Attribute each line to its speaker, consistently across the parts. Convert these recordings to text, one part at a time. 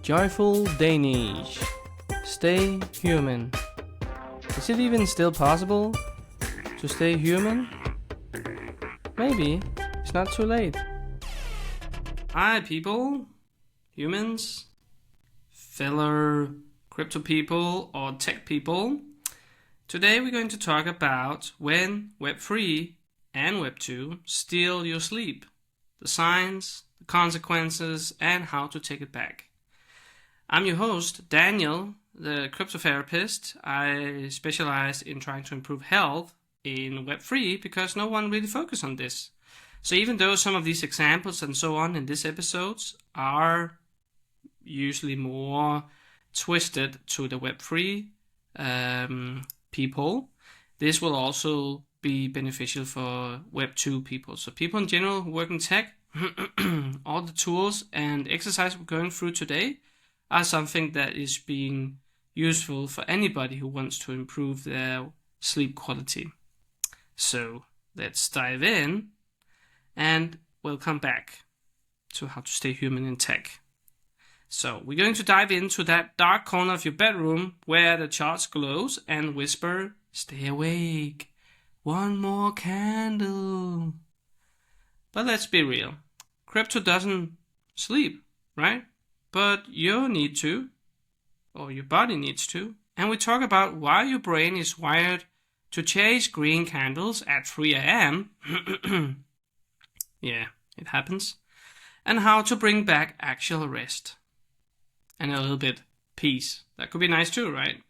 Speaker 1: Joyful Danish. Stay human. Is it even still possible to stay human? Maybe. It's not too late. Hi people, humans, fellow crypto people or tech people. Today we're going to talk about when Web3 and Web2 steal your sleep. The signs, the consequences, and how to take it back. I'm your host, Daniel, the crypto therapist. I specialize in trying to improve health in Web3 because no one really focuses on this. So even though some of these examples and so on in this episodes are usually more twisted to the Web3 people, this will also be beneficial for Web2 people. So people in general who work in tech, all the tools and exercise we're going through today are something that is being useful for anybody who wants to improve their sleep quality. So let's dive in and we'll come back to how to stay human in tech. So we're going to dive into that dark corner of your bedroom where the charts glows and whisper, "Stay awake, one more candle." But let's be real. Crypto doesn't sleep, right? But you need to, or your body needs to. And we talk about why your brain is wired to chase green candles at 3 a.m. Yeah, it happens. And how to bring back actual rest. And a little bit peace. That could be nice too, right?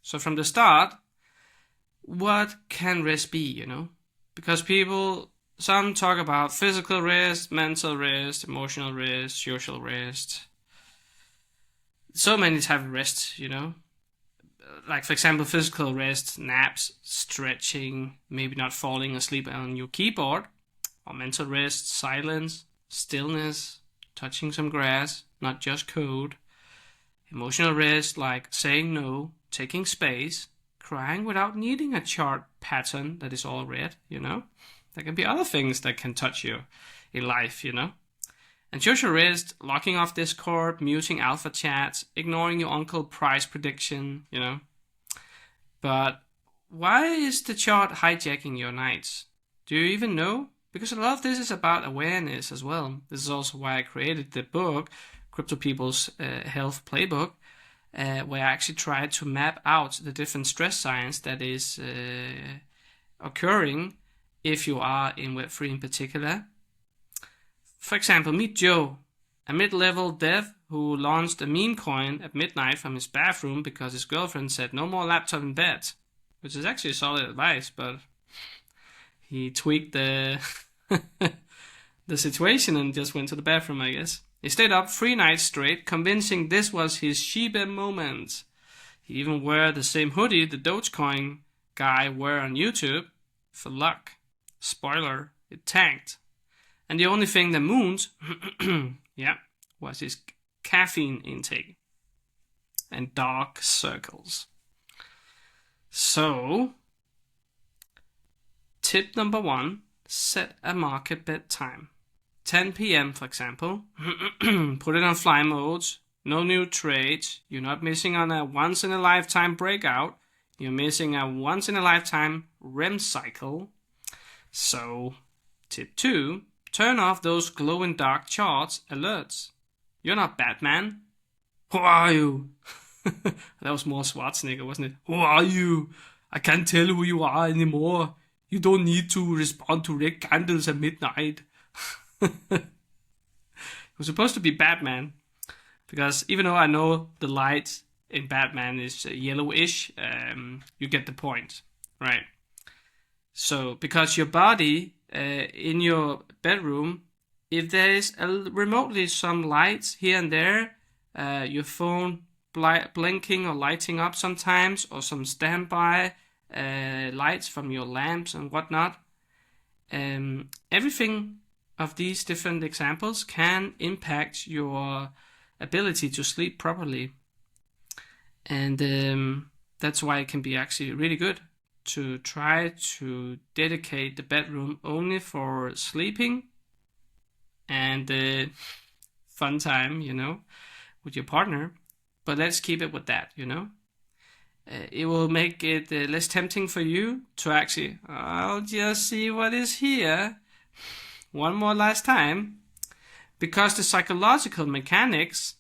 Speaker 1: So from the start, what can rest be, Because some talk about physical rest, mental rest, emotional rest, social rest. So many types of rest, Like for example, physical rest, naps, stretching, maybe not falling asleep on your keyboard. Or mental rest, silence, stillness, touching some grass, not just code. Emotional rest, like saying no, taking space, crying without needing a chart pattern that is all red, There can be other things that can touch you in life, And social rest, locking off Discord, muting alpha chats, ignoring your uncle price prediction, But why is the chart hijacking your nights? Do you even know? Because a lot of this is about awareness as well. This is also why I created the book, Crypto People's Health Playbook, where I actually tried to map out the different stress signs that is occurring if you are in Web3 in particular. For example, meet Joe, a mid-level dev who launched a meme coin at midnight from his bathroom because his girlfriend said no more laptop in bed, which is actually solid advice, but he tweaked the the situation and just went to the bathroom, I guess. He stayed up 3 nights straight, convincing this was his Shiba moment. He even wore the same hoodie the Dogecoin guy wore on YouTube for luck. Spoiler, it tanked. And the only thing that mooned, was his caffeine intake and dark circles. So, tip number 1, set a market bedtime. 10 p.m. for example. Put it on fly modes. No new trades. You're not missing on a once-in-a-lifetime breakout. You're missing a once-in-a-lifetime REM cycle. So, tip 2, turn off those glow-in-dark charts alerts. You're not Batman. Who are you? That was more Schwarzenegger, wasn't it? Who are you? I can't tell who you are anymore. You don't need to respond to red candles at midnight. It was supposed to be Batman. Because even though I know the light in Batman is yellowish, you get the point, right? So, because your body in your bedroom, if there is remotely some lights here and there, your phone blinking or lighting up sometimes, or some standby lights from your lamps and whatnot, everything of these different examples can impact your ability to sleep properly. And that's why it can be actually really good to try to dedicate the bedroom only for sleeping and fun time, with your partner, but let's keep it with that, it will make it less tempting for you to actually, I'll just see what is here one more last time, because the psychological mechanics,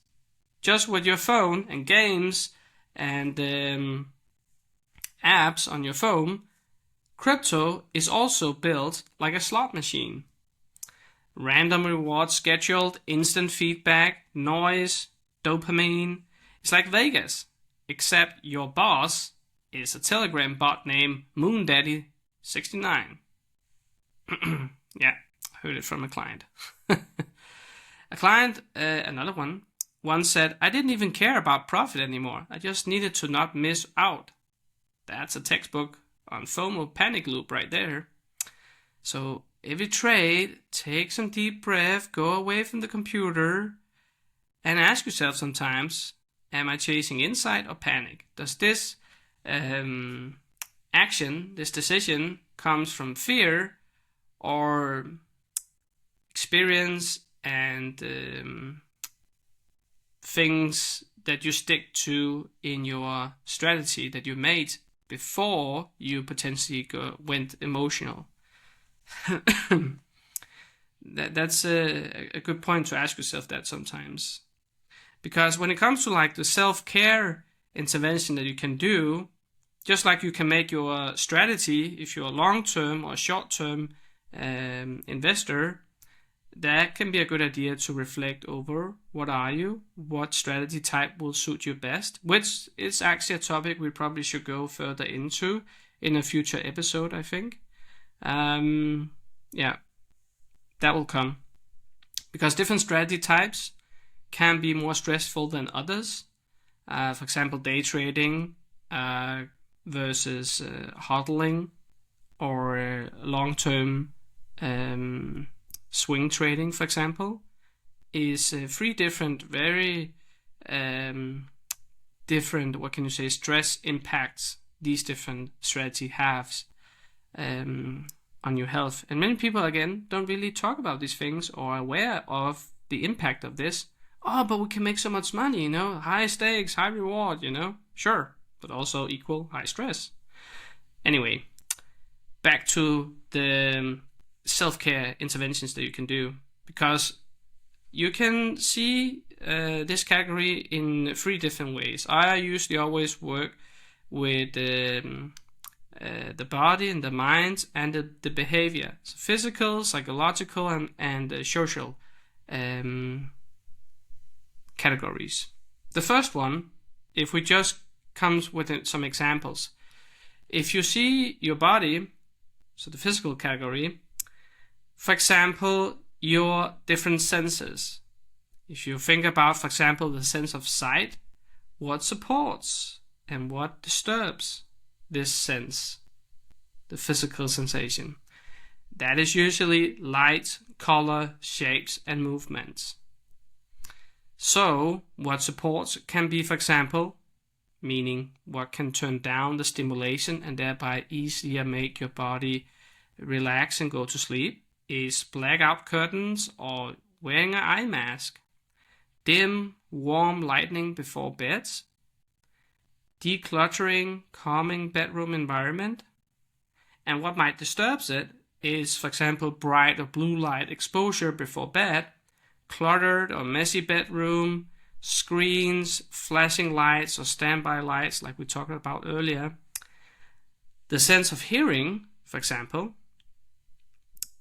Speaker 1: just with your phone and games and apps on your phone, crypto is also built like a slot machine. Random rewards, scheduled, instant feedback, noise, dopamine. It's like Vegas, except your boss is a Telegram bot named MoonDaddy69. Yeah, I heard it from a client. A client, another one, once said, I didn't even care about profit anymore. I just needed to not miss out. That's a textbook on FOMO panic loop right there. So every trade, take some deep breath, go away from the computer, and ask yourself sometimes, am I chasing insight or panic? Does this action, this decision, comes from fear or experience and things that you stick to in your strategy that you made before you potentially went emotional? That's a good point to ask yourself that sometimes. Because when it comes to like the self-care intervention that you can do, just like you can make your strategy, if you're a long-term or short-term investor, that can be a good idea to reflect over what are you, what strategy type will suit you best, which is actually a topic we probably should go further into in a future episode, I think. Yeah, that will come. Because different strategy types can be more stressful than others. For example, day trading versus hodling, or long-term swing trading, for example, is three different, very different, stress impacts these different strategy have on your health. And many people, again, don't really talk about these things or are aware of the impact of this. Oh, but we can make so much money, high stakes, high reward, Sure, but also equal high stress. Anyway, back to the self-care interventions that you can do, because you can see this category in three different ways. I usually always work with the body and the mind and the behavior, so physical, psychological, and social categories. The first one, if we just comes with some examples, if you see your body, so the physical category, for example, your different senses. If you think about, for example, the sense of sight, what supports and what disturbs this sense, the physical sensation? That is usually light, color, shapes, and movements. So, what supports can be, for example, meaning what can turn down the stimulation and thereby easier make your body relax and go to sleep, is blackout curtains or wearing an eye mask, dim, warm lighting before bed, decluttering, calming bedroom environment. And what might disturb it is, for example, bright or blue light exposure before bed, cluttered or messy bedroom, screens, flashing lights or standby lights like we talked about earlier. The sense of hearing, for example,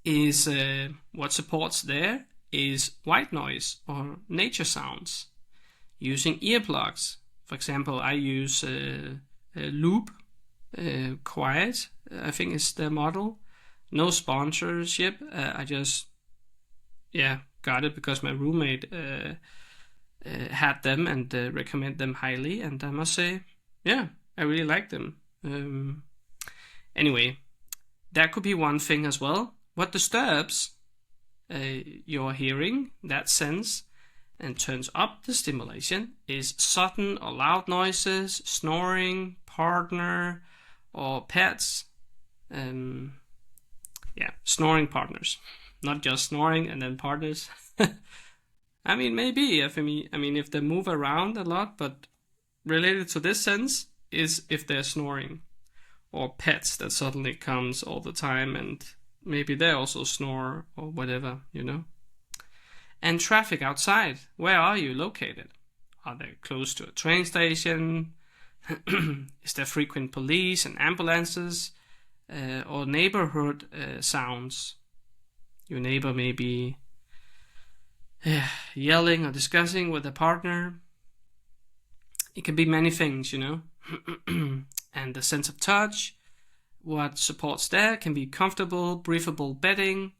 Speaker 1: is what supports there is white noise or nature sounds. Using earplugs, for example, I use Loop Quiet, I think is the model. No sponsorship, I just got it because my roommate had them and recommend them highly, and I must say, I really like them. Anyway, that could be one thing as well. What disturbs your hearing, that sense, and turns up the stimulation is sudden or loud noises, snoring, partner, or pets. Snoring partners. Not just snoring and then partners. I mean, maybe if if they move around a lot, but related to this sense is if they're snoring, or pets that suddenly comes all the time and maybe they also snore or whatever, you know. And traffic outside. Where are you located? Are they close to a train station? Is there frequent police and ambulances, or neighborhood sounds? Your neighbor may be yelling or discussing with a partner. It can be many things, you know. And the sense of touch, what supports there can be comfortable, breathable bedding,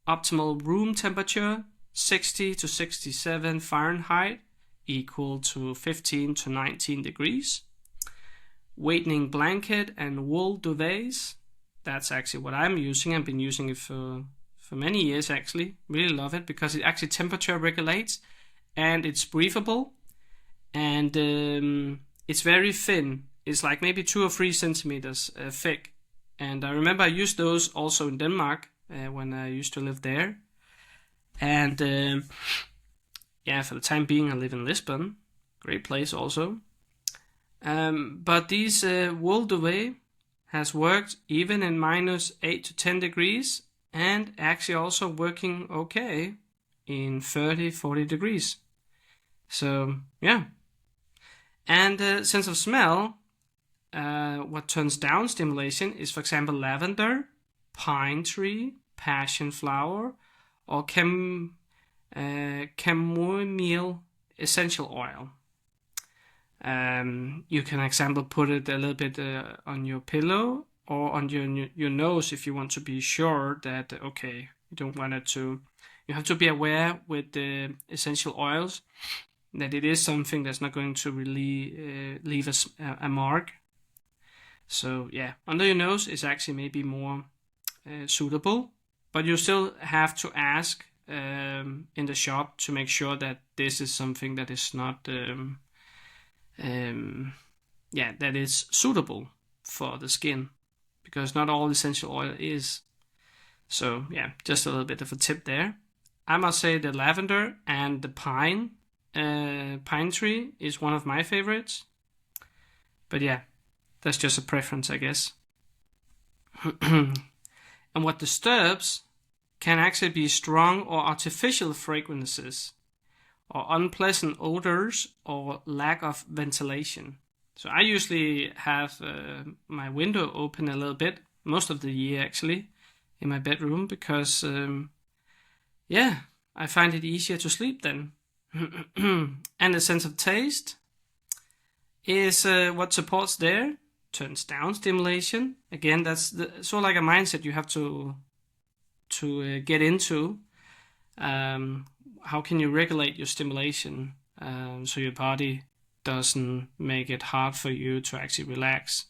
Speaker 1: optimal room temperature, 60 to 67 Fahrenheit, equal to 15 to 19 degrees. Whitening blanket and wool duvets. That's actually what I'm using. I've been using it for many years actually. Really love it because it actually temperature regulates and it's breathable and it's very thin. It's like maybe 2 or 3 centimeters thick. And I remember I used those also in Denmark when I used to live there. And for the time being I live in Lisbon. Great place also. But these wool duvet has worked even in minus 8 to 10 degrees and actually also working okay in 30, 40 degrees. So, yeah. And sense of smell, what turns down stimulation is, for example, lavender, pine tree, passion flower, or chamomile essential oil. You can, example, put it a little bit on your pillow or on your nose if you want to be sure that, okay, you don't want it to. You have to be aware with the essential oils that it is something that's not going to really leave a mark. So yeah, under your nose is actually maybe more suitable, but you still have to ask in the shop to make sure that this is something that is not that is suitable for the skin, because not all essential oil is. So yeah, just a little bit of a tip there. I must say the lavender and the pine tree is one of my favorites. But yeah, that's just a preference, I guess. And what disturbs can actually be strong or artificial fragrances, or unpleasant odors, or lack of ventilation. So I usually have my window open a little bit, most of the year actually, in my bedroom, because I find it easier to sleep then. And the sense of taste is what supports there, turns down stimulation. Again, that's sort of like a mindset you have to get into. How can you regulate your stimulation so your body doesn't make it hard for you to actually relax?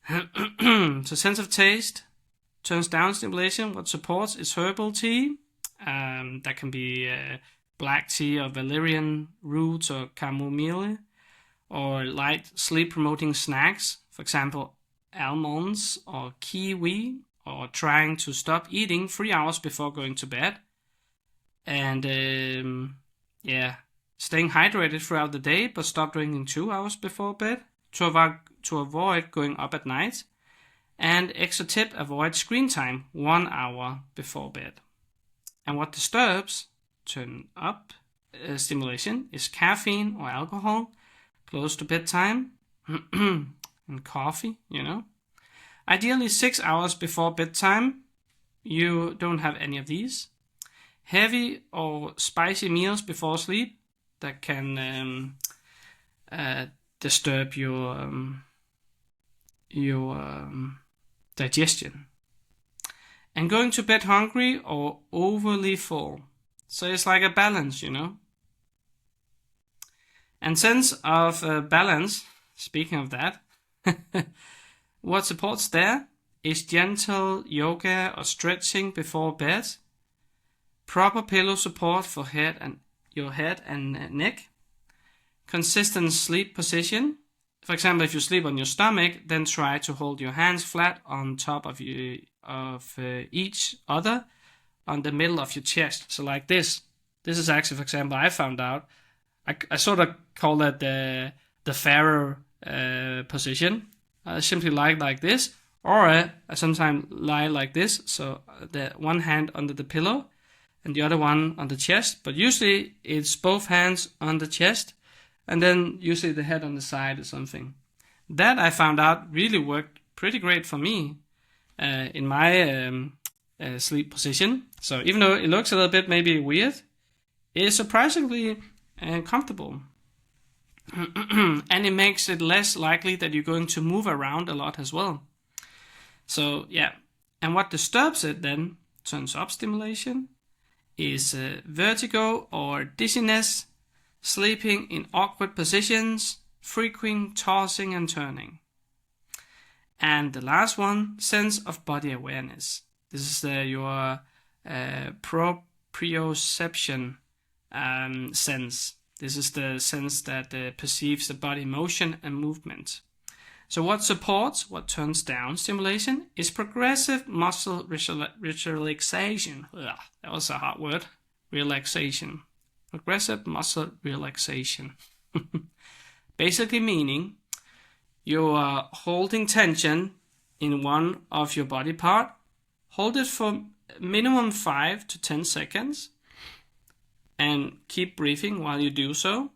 Speaker 1: So sense of taste turns down stimulation. What supports is herbal tea. That can be black tea or valerian roots or chamomile, or light sleep promoting snacks, for example almonds or kiwi, or trying to stop eating 3 hours before going to bed. And staying hydrated throughout the day, but stop drinking 2 hours before bed to avoid going up at night. And extra tip, avoid screen time 1 hour before bed. And what disturbs, turn up stimulation, is caffeine or alcohol close to bedtime, and coffee, you know. Ideally 6 hours before bedtime, you don't have any of these. Heavy or spicy meals before sleep, that can disturb your digestion. And going to bed hungry or overly full. So it's like a balance, you know. And sense of balance, speaking of that, what supports there is gentle yoga or stretching before bed, proper pillow support for your head and neck, consistent sleep position. For example, if you sleep on your stomach, then try to hold your hands flat on top of each other on the middle of your chest. So like this. This is actually, for example, I found out. I sort of call that the Pharaoh position. I simply lie like this, or I sometimes lie like this. So the one hand under the pillow and the other one on the chest. But usually it's both hands on the chest, and then usually the head on the side or something. That I found out really worked pretty great for me in my sleep position. So even though it looks a little bit maybe weird, it's surprisingly comfortable. And it makes it less likely that you're going to move around a lot as well. So yeah, and what disturbs it then, turns up stimulation, is vertigo or dizziness, sleeping in awkward positions, frequent tossing and turning. And the last one, sense of body awareness. This is your proprioception sense. This is the sense that perceives the body motion and movement. So what supports, what turns down stimulation is progressive muscle relaxation. Ugh, that was a hard word. Relaxation. Progressive muscle relaxation. Basically meaning you are holding tension in one of your body part. Hold it for minimum 5 to 10 seconds. And keep breathing while you do so.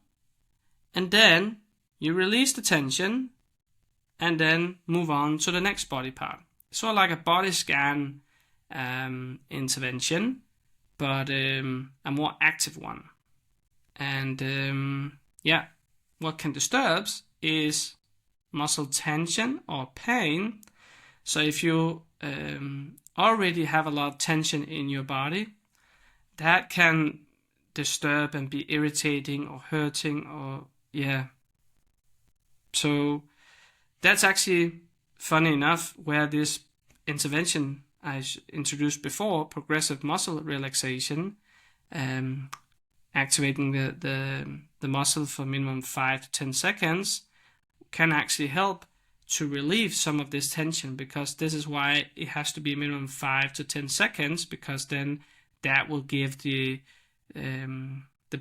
Speaker 1: And then you release the tension and then move on to the next body part. Sort of like a body scan intervention, but a more active one. And yeah, what can disturb is muscle tension or pain. So if you already have a lot of tension in your body, that can disturb and be irritating or hurting, or yeah. So that's actually, funny enough, where this intervention I introduced before, progressive muscle relaxation, activating the muscle for minimum 5 to 10 seconds, can actually help to relieve some of this tension, because this is why it has to be minimum 5 to 10 seconds, because then that will give the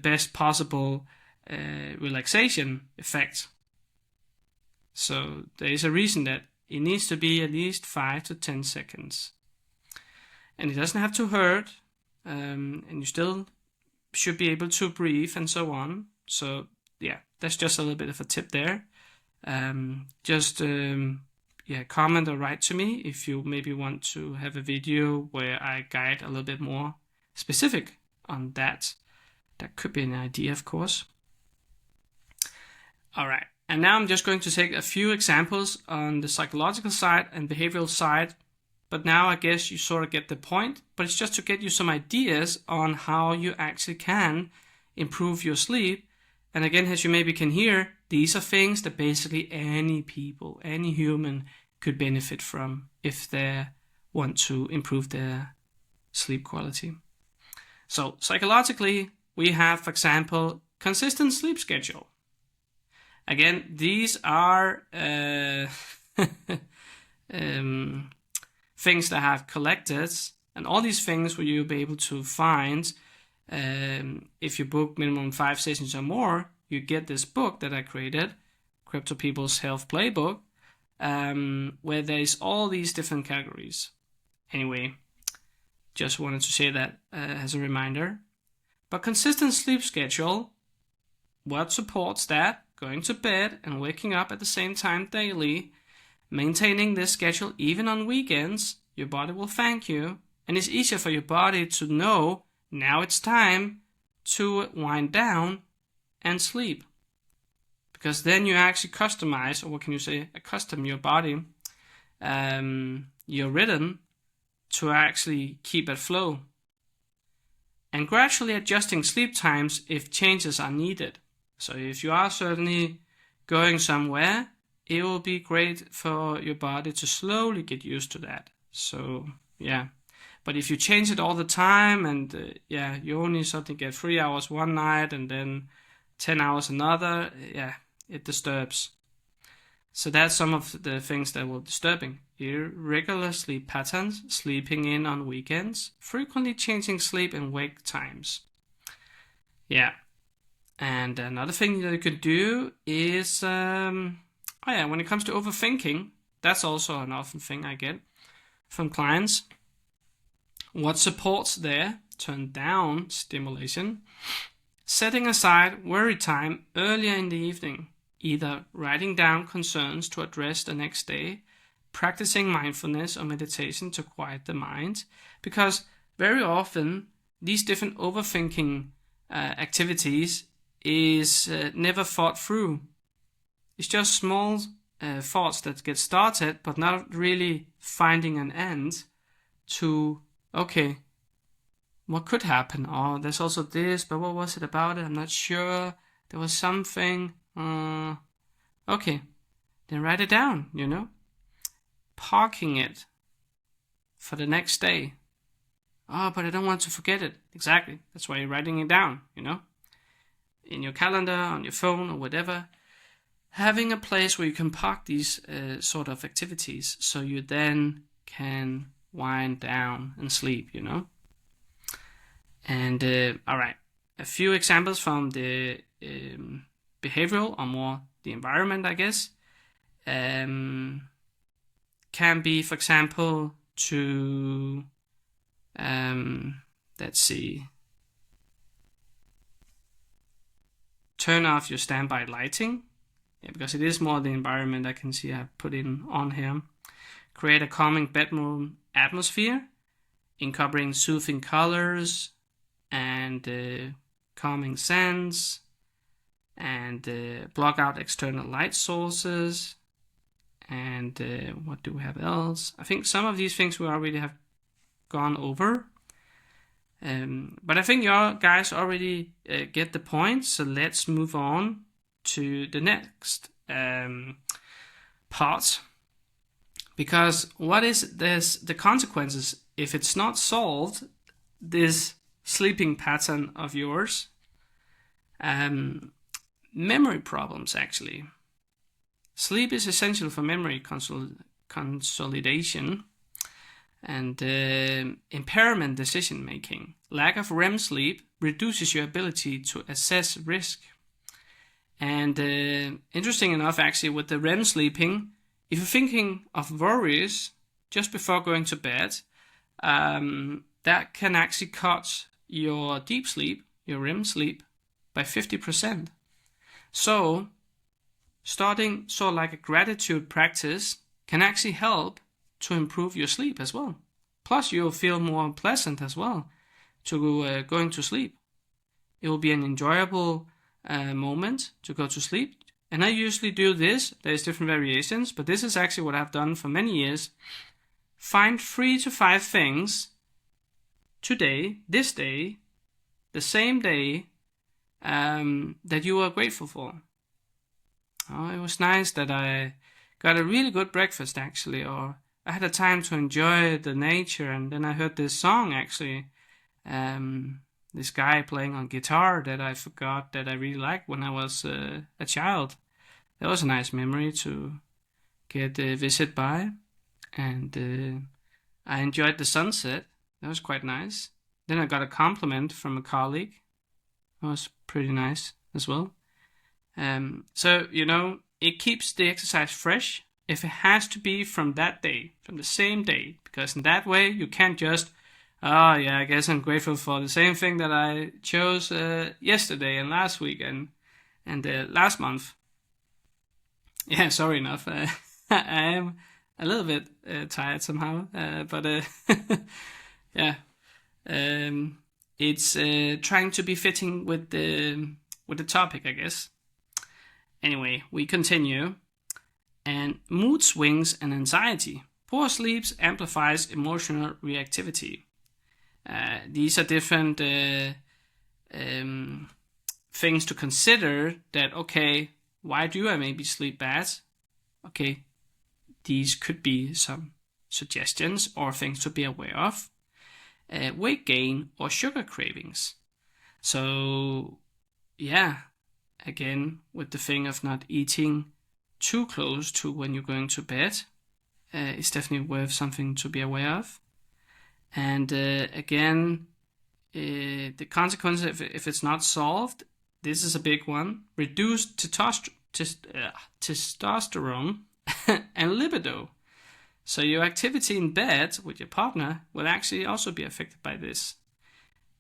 Speaker 1: best possible relaxation effect. So there is a reason that it needs to be at least 5 to 10 seconds. And it doesn't have to hurt, and you still should be able to breathe and so on. So yeah, that's just a little bit of a tip there. Comment or write to me if you maybe want to have a video where I guide a little bit more specific on that. That could be an idea, of course. All right, and now I'm just going to take a few examples on the psychological side and behavioral side. But now I guess you sort of get the point. But it's just to get you some ideas on how you actually can improve your sleep. And again, as you maybe can hear, these are things that basically any people, any human could benefit from if they want to improve their sleep quality. So psychologically, we have, for example, consistent sleep schedule. Again, these are things that I have collected, and all these things will you be able to find if you book minimum 5 sessions or more. You get this book that I created, Crypto People's Health Playbook, where there's all these different categories. Anyway, just wanted to say that as a reminder. But consistent sleep schedule, what supports that? Going to bed and waking up at the same time daily, maintaining this schedule even on weekends, your body will thank you, and it's easier for your body to know now it's time to wind down and sleep. Because then you actually customize, or what can you say, accustom your body, your rhythm, to actually keep at flow. And gradually adjusting sleep times if changes are needed. So if you are certainly going somewhere, it will be great for your body to slowly get used to that. So yeah, but if you change it all the time and you only something get 3 hours one night and then 10 hours another, it disturbs. So that's some of the things that will disturbing. Irregular sleep patterns, sleeping in on weekends, frequently changing sleep and wake times. Yeah. And another thing that you could do is, when it comes to overthinking, that's also an often thing I get from clients. What supports there? Turn down stimulation. Setting aside worry time earlier in the evening, either writing down concerns to address the next day, practicing mindfulness or meditation to quiet the mind, because very often these different overthinking activities is never thought through. It's just small thoughts that get started, but not really finding an end to, okay, what could happen? Oh, there's also this, but what was it about it? I'm not sure. There was something. Okay, then write it down, Parking it for the next day. Oh, but I don't want to forget it. Exactly. That's why you're writing it down, in your calendar, on your phone, or whatever. Having a place where you can park these sort of activities so you then can wind down and sleep, And all right, a few examples from the behavioral or more the environment, I guess, can be, for example, to let's see, turn off your standby lighting. Yeah, because it is more the environment I can see I've put in on here. Create a calming bedroom atmosphere, incorporating soothing colors and calming scents, and block out external light sources. And what do we have else? I think some of these things we already have gone over. But I think you guys already get the point. So let's move on to the next part. Because what is the consequences if it's not solved, this sleeping pattern of yours? Memory problems, actually. Sleep is essential for memory consolidation and impairment decision making. Lack of REM sleep reduces your ability to assess risk. And interesting enough, actually, with the REM sleeping, if you're thinking of worries just before going to bed, that can actually cut your deep sleep, your REM sleep, by 50%. So, starting sort of like a gratitude practice can actually help to improve your sleep as well. Plus, you'll feel more pleasant as well to going to sleep. It will be an enjoyable moment to go to sleep. And I usually do this. There's different variations, but this is actually what I've done for many years. Find 3 to 5 things today, this day, the same day, that you are grateful for. Oh, it was nice that I got a really good breakfast, actually, or I had a time to enjoy the nature, and then I heard this song, actually, this guy playing on guitar that I forgot that I really liked when I was a child. That was a nice memory to get visit by, and I enjoyed the sunset. That was quite nice. Then I got a compliment from a colleague. That was pretty nice as well. So, it keeps the exercise fresh if it has to be from that day, from the same day, because in that way you can't just, I guess I'm grateful for the same thing that I chose yesterday and last week and last month. Yeah, sorry enough. I am a little bit tired somehow, but yeah, it's trying to be fitting with the topic, I guess. Anyway, we continue. And mood swings and anxiety. Poor sleep amplifies emotional reactivity. These are different things to consider that, okay, why do I maybe sleep bad? Okay, these could be some suggestions or things to be aware of. Weight gain or sugar cravings. So, yeah, again, with the thing of not eating too close to when you're going to bed, it's definitely worth something to be aware of. And again, the consequence if it's not solved, this is a big one: reduced testosterone and libido. So your activity in bed with your partner will actually also be affected by this.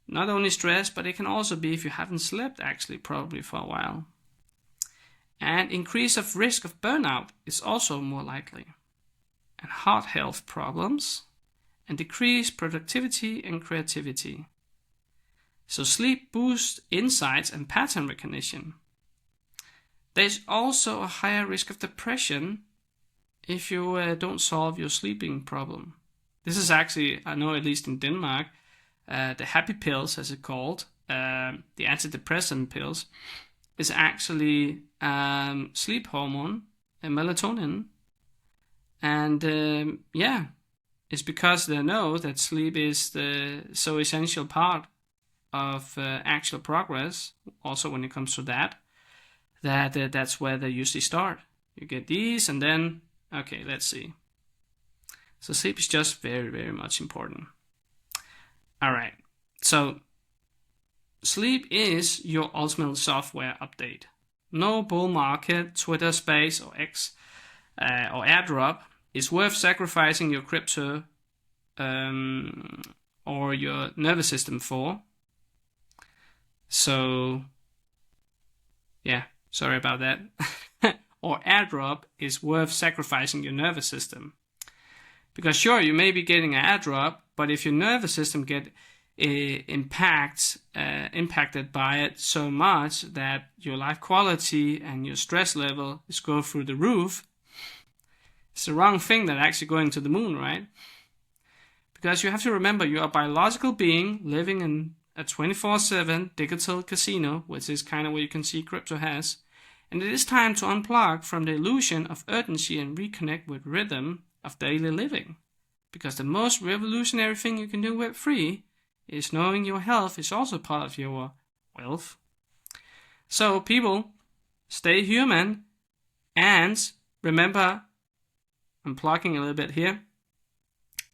Speaker 1: Not only stress, but it can also be if you haven't slept actually probably for a while. And increase of risk of burnout is also more likely. And heart health problems, and decreased productivity and creativity. So sleep boosts insights and pattern recognition. There's also a higher risk of depression if you don't solve your sleeping problem. This is actually, I know at least in Denmark, the happy pills, as it's called, the antidepressant pills, is actually sleep hormone and melatonin. And it's because they know that sleep is the so essential part of actual progress, also when it comes to that's where they usually start. You get these and then, okay, let's see. So sleep is just very, very much important. All right, so sleep is your ultimate software update. No bull market, Twitter Space or X or airdrop is worth sacrificing your crypto or your nervous system for. So, yeah, sorry about that. Or airdrop is worth sacrificing your nervous system. Because sure, you may be getting an airdrop, but if your nervous system get impacted by it so much that your life quality and your stress level is go through the roof, it's the wrong thing that actually going to the moon, right? Because you have to remember you are a biological being living in a 24/7 digital casino, which is kind of what you can see crypto has. And it is time to unplug from the illusion of urgency and reconnect with rhythm of daily living. Because the most revolutionary thing you can do Web3 is knowing your health is also part of your wealth. So people, stay human, and remember, I'm plugging a little bit here,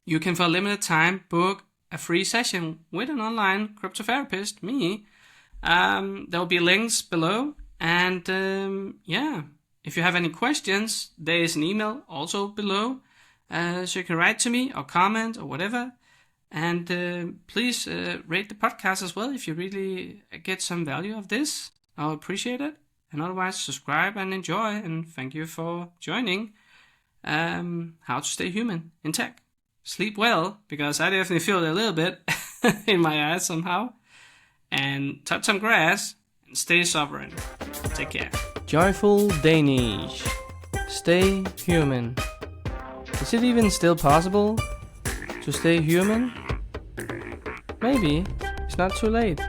Speaker 1: you can for a limited time book a free session with an online crypto therapist, me. There will be links below. And if you have any questions, there is an email also below. So you can write to me or comment or whatever. And please rate the podcast as well if you really get some value of this. I'll appreciate it. And otherwise, subscribe and enjoy. And thank you for joining How to Stay Human in Tech. Sleep well, because I definitely feel it a little bit in my eyes somehow. And touch some grass and stay sovereign. Take care. Joyful Danish. Stay human. Is it even still possible to stay human? Maybe. It's not too late.